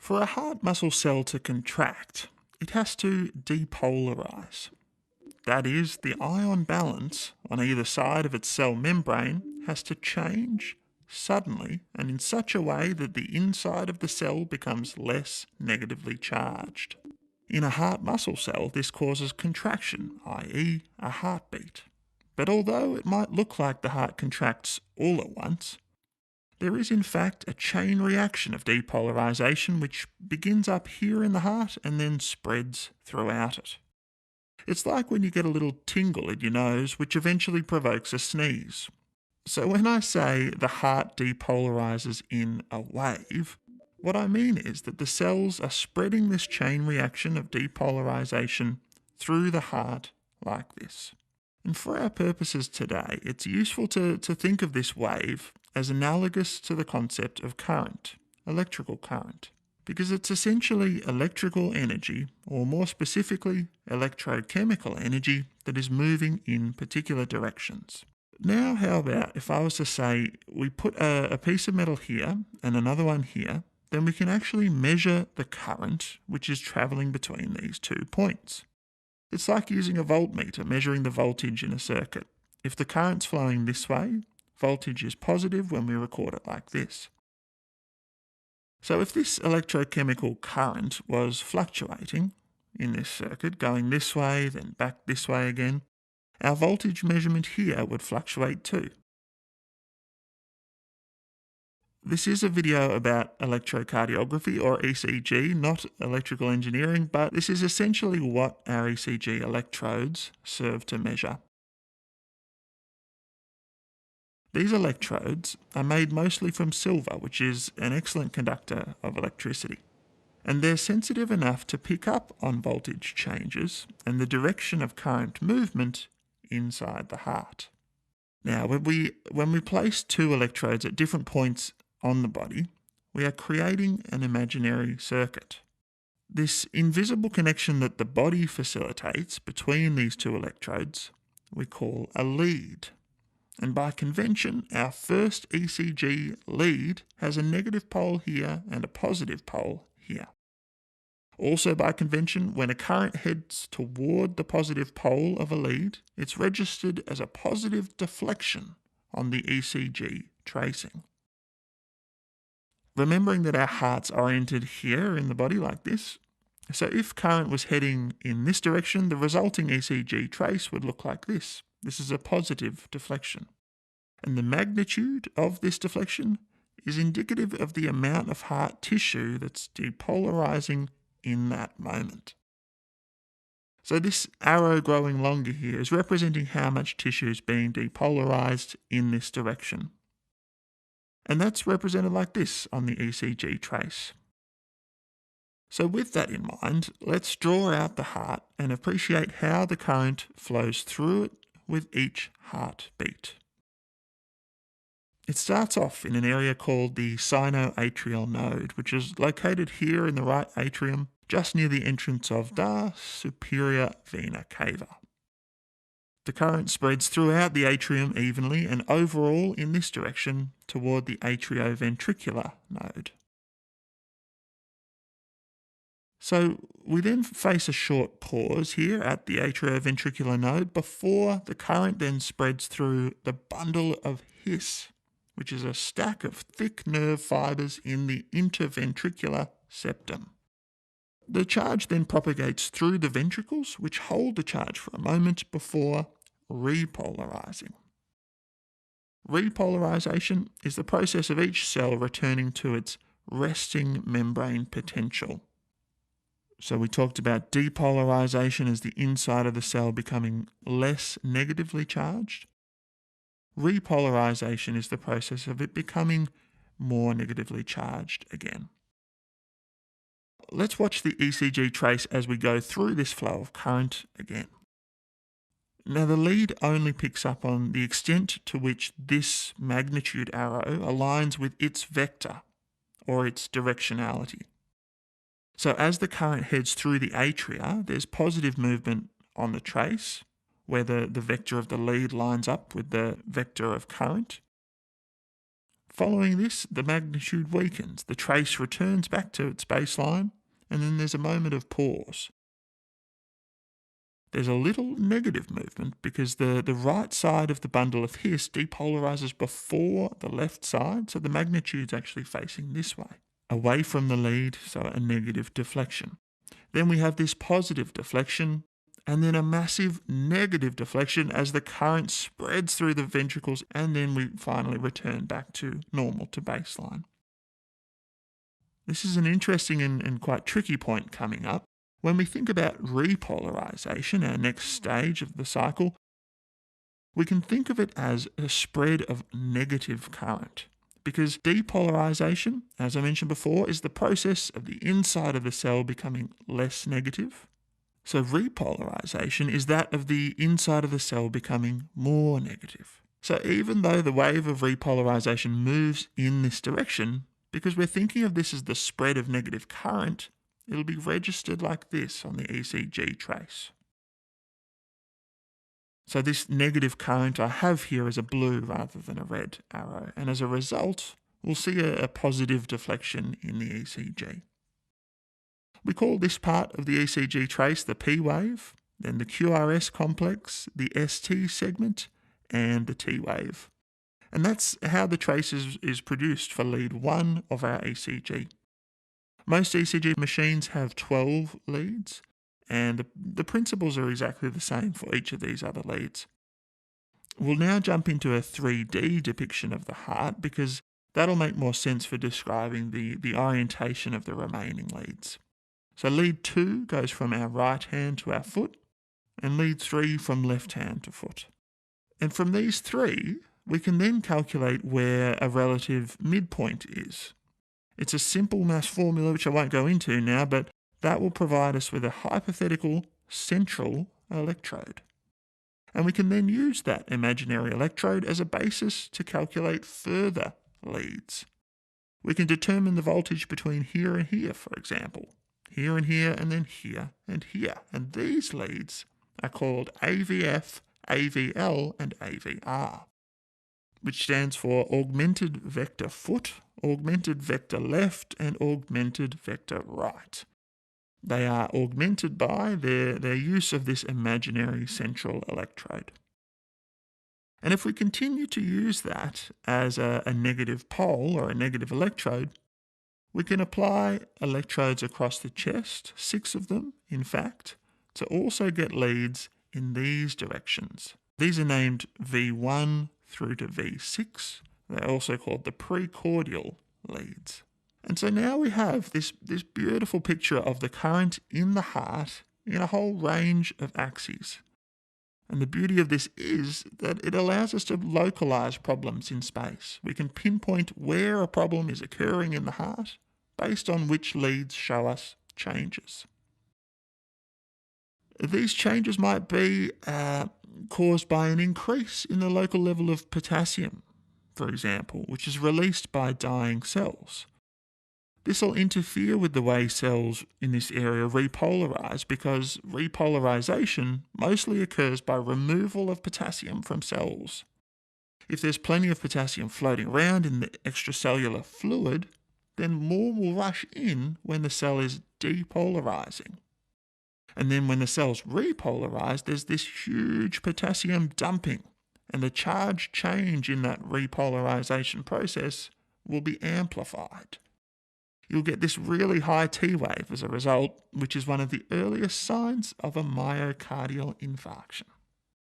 For a heart muscle cell to contract, it has to depolarize. That is, the ion balance on either side of its cell membrane has to change suddenly and in such a way that the inside of the cell becomes less negatively charged. In a heart muscle cell, this causes contraction, i.e., a heartbeat. But although it might look like the heart contracts all at once, there is in fact a chain reaction of depolarization which begins up here in the heart and then spreads throughout it. It's like when you get a little tingle in your nose which eventually provokes a sneeze. So when I say the heart depolarizes in a wave, what I mean is that the cells are spreading this chain reaction of depolarization through the heart like this. And for our purposes today, it's useful to think of this wave as analogous to the concept of current, electrical current, because it's essentially electrical energy, or more specifically, electrochemical energy that is moving in particular directions. Now, how about if I was to say we put a piece of metal here and another one here, then we can actually measure the current which is travelling between these 2 points. It's like using a voltmeter measuring the voltage in a circuit. If the current's flowing this way, voltage is positive when we record it like this. So if this electrochemical current was fluctuating in this circuit, going this way, then back this way again, our voltage measurement here would fluctuate too. This is a video about electrocardiography or ECG, not electrical engineering, but this is essentially what our ECG electrodes serve to measure. These electrodes are made mostly from silver, which is an excellent conductor of electricity. And they're sensitive enough to pick up on voltage changes and the direction of current movement inside the heart. Now, when we place 2 electrodes at different points on the body, we are creating an imaginary circuit. This invisible connection that the body facilitates between these 2 electrodes we call a lead. And by convention, our first ECG lead has a negative pole here and a positive pole here. Also by convention, when a current heads toward the positive pole of a lead, it's registered as a positive deflection on the ECG tracing. Remembering that our heart's oriented here in the body like this, so if current was heading in this direction, the resulting ECG trace would look like this. This is a positive deflection. And the magnitude of this deflection is indicative of the amount of heart tissue that's depolarizing in that moment. So this arrow growing longer here is representing how much tissue is being depolarized in this direction. And that's represented like this on the ECG trace. So with that in mind, let's draw out the heart and appreciate how the current flows through it with each heartbeat. It starts off in an area called the sinoatrial node, which is located here in the right atrium, just near the entrance of the superior vena cava. The current spreads throughout the atrium evenly and overall in this direction toward the atrioventricular node. So we then face a short pause here at the atrioventricular node before the current then spreads through the bundle of His, which is a stack of thick nerve fibres in the interventricular septum. The charge then propagates through the ventricles, which hold the charge for a moment before repolarizing. Repolarization is the process of each cell returning to its resting membrane potential. So we talked about depolarization as the inside of the cell becoming less negatively charged. Repolarization is the process of it becoming more negatively charged again. Let's watch the ECG trace as we go through this flow of current again. Now the lead only picks up on the extent to which this magnitude arrow aligns with its vector or its directionality. So as the current heads through the atria, there's positive movement on the trace, where the vector of the lead lines up with the vector of current. Following this, the magnitude weakens, the trace returns back to its baseline, and then there's a moment of pause. There's a little negative movement because the right side of the bundle of His depolarizes before the left side, so the magnitude's actually facing this way, away from the lead, so a negative deflection. Then we have this positive deflection, and then a massive negative deflection as the current spreads through the ventricles, and then we finally return back to normal, to baseline. This is an interesting and quite tricky point coming up. When we think about repolarization, our next stage of the cycle, we can think of it as a spread of negative current. Because depolarization, as I mentioned before, is the process of the inside of the cell becoming less negative. So repolarization is that of the inside of the cell becoming more negative. So even though the wave of repolarization moves in this direction, because we're thinking of this as the spread of negative current, it'll be registered like this on the ECG trace. So this negative current I have here is a blue rather than a red arrow, and as a result, we'll see a positive deflection in the ECG. We call this part of the ECG trace the P wave, then the QRS complex, the ST segment, and the T wave. And that's how the trace is produced for lead 1 of our ECG. Most ECG machines have 12 leads, and the principles are exactly the same for each of these other leads. We'll now jump into a 3D depiction of the heart because that'll make more sense for describing the orientation of the remaining leads. So lead 2 goes from our right hand to our foot, and lead 3 from left hand to foot. And from these 3, we can then calculate where a relative midpoint is. It's a simple mass formula which I won't go into now, but that will provide us with a hypothetical central electrode. And we can then use that imaginary electrode as a basis to calculate further leads. We can determine the voltage between here and here, for example. Here and here, and then here and here. And these leads are called AVF, AVL, and AVR, which stands for augmented vector foot, augmented vector left, and augmented vector right. They are augmented by their use of this imaginary central electrode. And if we continue to use that as a negative pole or a negative electrode, we can apply electrodes across the chest, 6 of them, in fact, to also get leads in these directions. These are named V1 through to V6. They're also called the precordial leads. And so now we have this beautiful picture of the current in the heart in a whole range of axes. And the beauty of this is that it allows us to localize problems in space. We can pinpoint where a problem is occurring in the heart based on which leads show us changes. These changes might be caused by an increase in the local level of potassium, for example, which is released by dying cells. This will interfere with the way cells in this area repolarize because repolarization mostly occurs by removal of potassium from cells. If there's plenty of potassium floating around in the extracellular fluid, then more will rush in when the cell is depolarizing. And then when the cells repolarize, there's this huge potassium dumping, and the charge change in that repolarization process will be amplified. You'll get this really high T wave as a result, which is one of the earliest signs of a myocardial infarction.